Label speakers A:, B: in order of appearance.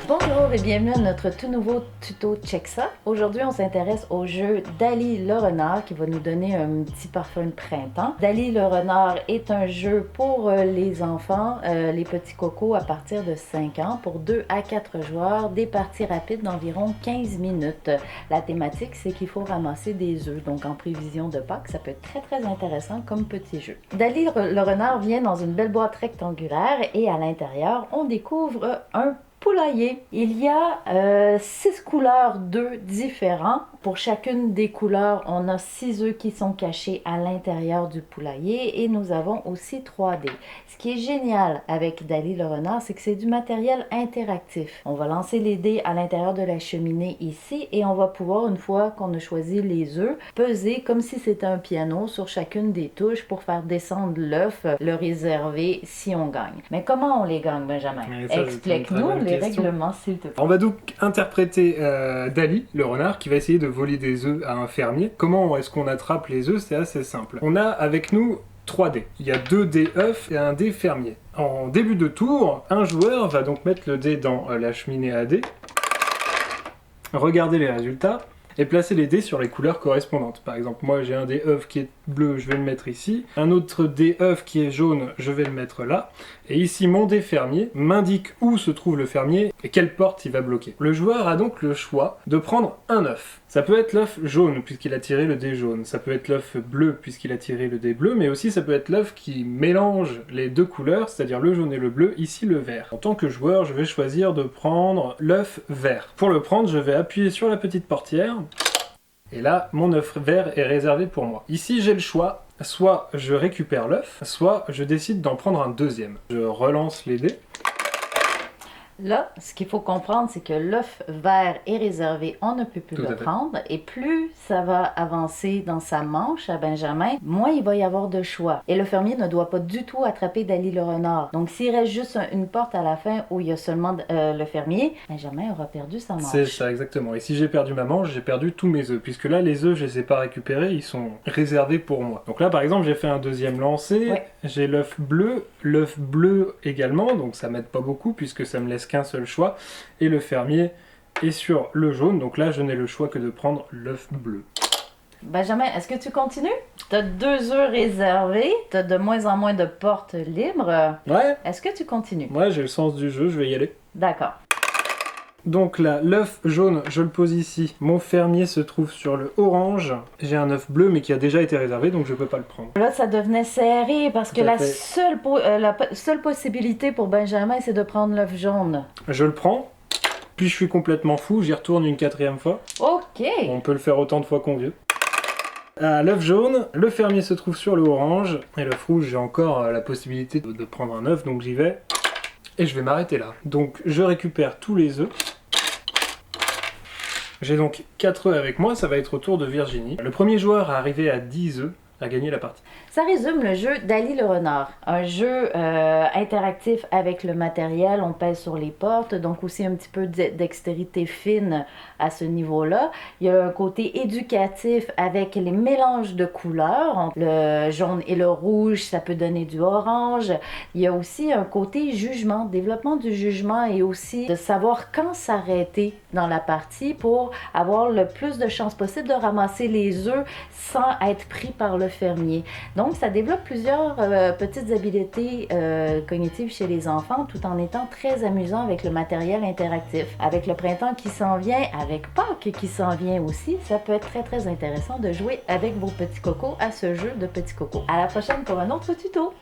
A: Bonjour et bienvenue à notre tout nouveau tuto Check ça. Aujourd'hui, on s'intéresse au jeu Dali le renard qui va nous donner un petit parfum de printemps. Dali le renard est un jeu pour les enfants, les petits cocos à partir de 5 ans, pour 2 à 4 joueurs, des parties rapides d'environ 15 minutes. La thématique, c'est qu'il faut ramasser des œufs, donc en prévision de Pâques, ça peut être très intéressant comme petit jeu. Dali le renard vient dans une belle boîte rectangulaire et à l'intérieur, on découvre un poulailler. Il y a 6 couleurs d'œufs différents. Pour chacune des couleurs, on a 6 œufs qui sont cachés à l'intérieur du poulailler et nous avons aussi 3 dés. Ce qui est génial avec Dali le renard, c'est que c'est du matériel interactif. On va lancer les dés à l'intérieur de la cheminée ici et on va pouvoir, une fois qu'on a choisi les œufs, peser comme si c'était un piano sur chacune des touches pour faire descendre l'œuf, le réserver si on gagne. Mais comment on les gagne, Benjamin? Explique-nous les règlements, s'il te plaît.
B: On va donc interpréter Dali, le renard, qui va essayer de voler des œufs à un fermier. Comment est-ce qu'on attrape les œufs? C'est assez simple. On a avec nous 3 dés. Il y a 2 dés œufs et un dé fermier. En début de tour, un joueur va donc mettre le dé dans la cheminée à dés, regarder les résultats et placer les dés sur les couleurs correspondantes. Par exemple, moi j'ai un dé œuf qui est bleu, je vais le mettre ici. Un autre dé œuf qui est jaune, je vais le mettre là. Et ici, mon dé fermier m'indique où se trouve le fermier et quelle porte il va bloquer. Le joueur a donc le choix de prendre un œuf. Ça peut être l'œuf jaune puisqu'il a tiré le dé jaune. Ça peut être l'œuf bleu puisqu'il a tiré le dé bleu. Mais aussi ça peut être l'œuf qui mélange les deux couleurs, c'est-à-dire le jaune et le bleu, ici le vert. En tant que joueur, je vais choisir de prendre l'œuf vert. Pour le prendre, je vais appuyer sur la petite portière. Et là, mon œuf vert est réservé pour moi. Ici, j'ai le choix. Soit je récupère l'œuf, soit je décide d'en prendre un deuxième. Je relance les dés.
A: Là, ce qu'il faut comprendre, c'est que l'œuf vert est réservé, on ne peut plus le prendre. Et plus ça va avancer dans sa manche à Benjamin, moins il va y avoir de choix. Et le fermier ne doit pas du tout attraper Dali le renard. Donc s'il reste juste une porte à la fin où il y a seulement le fermier, Benjamin aura perdu sa manche.
B: C'est ça, exactement. Et si j'ai perdu ma manche, j'ai perdu tous mes œufs. Puisque là, les œufs, je les ai pas récupérés, ils sont réservés pour moi. Donc là, par exemple, j'ai fait un deuxième lancer. Ouais. J'ai l'œuf bleu également, donc ça m'aide pas beaucoup puisque ça me laisse qu'un seul choix, et le fermier est sur le jaune, donc là je n'ai le choix que de prendre l'œuf bleu.
A: Benjamin, est-ce que tu continues? Tu as 2 œufs réservés, tu as de moins en moins de portes libres.
B: Ouais.
A: Est-ce que tu continues?
B: Ouais, j'ai le sens du jeu, je vais y aller.
A: D'accord.
B: Donc là, l'œuf jaune, je le pose ici. Mon fermier se trouve sur le orange. J'ai un œuf bleu, mais qui a déjà été réservé, donc je peux pas le prendre.
A: Là, ça devenait serré, parce que la seule possibilité pour Benjamin, c'est de prendre l'œuf jaune.
B: Je le prends, puis je suis complètement fou, j'y retourne une 4e fois.
A: Ok.
B: On peut le faire autant de fois qu'on veut. À l'œuf jaune, le fermier se trouve sur le orange, et l'œuf rouge, j'ai encore la possibilité de prendre un œuf, donc j'y vais. Et je vais m'arrêter là. Donc je récupère tous les œufs. J'ai donc 4 œufs avec moi, ça va être au tour de Virginie. Le premier joueur à arriver à 10 œufs a gagné la partie.
A: Ça résume le jeu Dali le renard. Un jeu interactif avec le matériel, on pèse sur les portes, donc aussi un petit peu de dextérité fine à ce niveau-là. Il y a un côté éducatif avec les mélanges de couleurs. Le jaune et le rouge, ça peut donner du orange. Il y a aussi un côté jugement, développement du jugement et aussi de savoir quand s'arrêter dans la partie pour avoir le plus de chances possible de ramasser les œufs sans être pris par le fermier. Donc, ça développe plusieurs petites habiletés cognitives chez les enfants tout en étant très amusant avec le matériel interactif. Avec le printemps qui s'en vient, avec Pâques qui s'en vient aussi, ça peut être très intéressant de jouer avec vos petits cocos à ce jeu de petits cocos. À la prochaine pour un autre tuto!